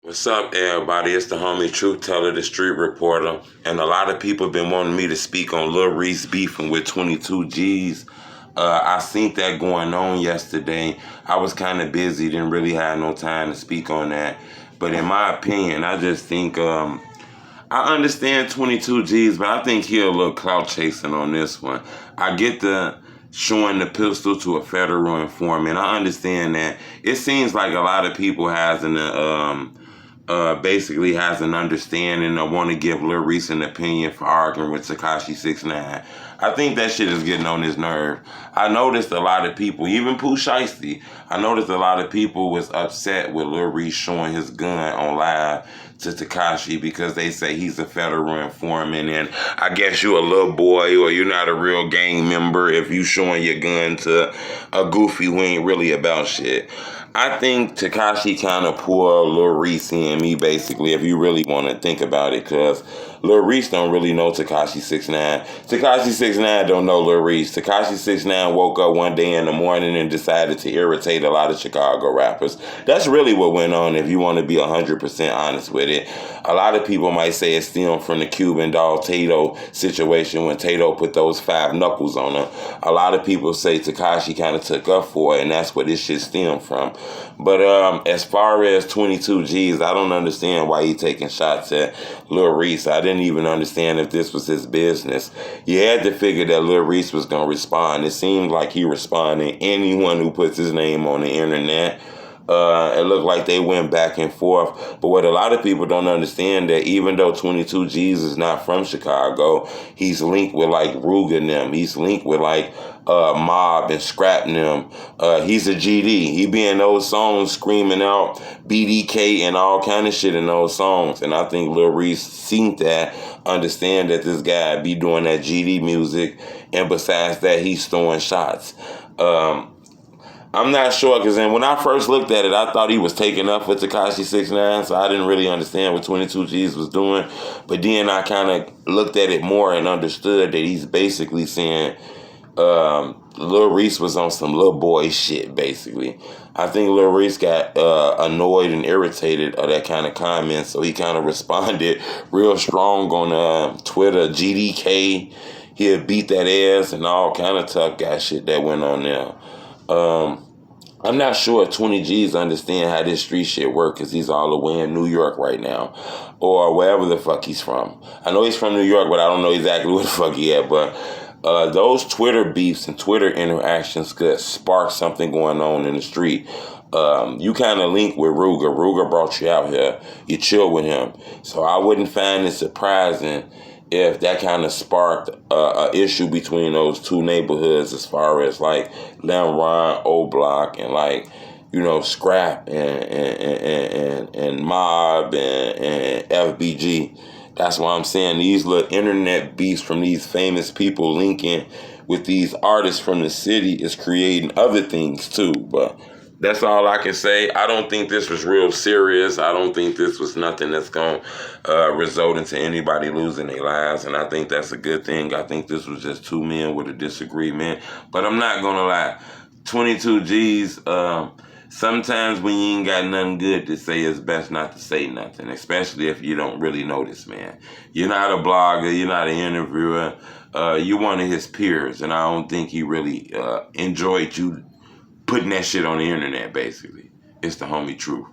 What's up, everybody? It's the homie Truth Teller, the street reporter, and a lot of people been wanting me to speak on Lil Reese beefing with 22 G's. I seen that going on yesterday. I was kind of busy, didn't really have no time to speak on that. But in my opinion, I just think I understand 22 G's, but I think he a little clout chasing on this one. I get the showing the pistol to a federal informant. I understand that. It seems like a lot of people basically has an understanding or want to give Lil Reese an opinion for arguing with Tekashi 6ix9ine. I think that shit is getting on his nerve. I noticed a lot of people, even Pooh Shiesty, I noticed a lot of people was upset with Lil Reese showing his gun on live to Tekashi because they say he's a federal informant, and I guess you a little boy or you're not a real gang member if you showing your gun to a goofy who ain't really about shit. I think Tekashi kind of pulled Lil Reese in me, basically, if you really want to think about it, because Lil Reese don't really know Tekashi 6ix9ine. Tekashi 6ix9ine don't know Lil Reese. Tekashi 6ix9ine woke up one day in the morning and decided to irritate a lot of Chicago rappers. That's really what went on, if you want to be 100% honest with it. A lot of people might say it stemmed from the Cuban Dog Tato situation when Tato put those 5 knuckles on her. A lot of people say Tekashi kind of took up for it, and that's where this shit stemmed from. But as far as 22 G's, I don't understand why he taking shots at Lil Reese. I didn't even understand if this was his business. You had to figure that Lil Reese was going to respond. It seemed like he responded. Anyone who puts his name on the internet, it looked like they went back and forth. But what a lot of people don't understand, that even though 22 G's is not from Chicago, he's linked with like Ruger and them. He's linked with like Mob and Scrap and them. He's a GD. He be in those songs screaming out BDK and all kind of shit in those songs. And I think Lil Reese seen that, understand that this guy be doing that GD music. And besides that, he's throwing shots. I'm not sure, because when I first looked at it, I thought he was taking up with Tekashi 6ix9ine, so I didn't really understand what 22 G's was doing. But then I kind of looked at it more and understood that he's basically saying Lil Reese was on some little boy shit, basically. I think Lil Reese got annoyed and irritated of that kind of comment, so he kind of responded real strong on Twitter, GDK. He'll beat that ass and all kind of tough guy shit that went on there. I'm not sure if 20 G's understand how this street shit work, because he's all the way in New York right now, or wherever the fuck he's from. I know he's from New York, but I don't know exactly where the fuck he at. But those Twitter beefs and Twitter interactions could spark something going on in the street. You kind of link with Ruger. Ruger brought you out here. You chill with him. So I wouldn't find it surprising if that kind of sparked a issue between those two neighborhoods, as far as like Lemron, O Block, and like, you know, Scrap and Mob and FBG. That's why I'm saying these little internet beefs from these famous people linking with these artists from the city is creating other things too. But that's all I can say. I don't think this was real serious. I don't think this was nothing that's going to result into anybody losing their lives, and I think that's a good thing. I think this was just two men with a disagreement. But I'm not going to lie. 22 G's, sometimes when you ain't got nothing good to say, it's best not to say nothing, especially if you don't really know this man. You're not a blogger. You're not an interviewer. You're one of his peers, and I don't think he really enjoyed you putting that shit on the internet, basically. It's the homie Truth.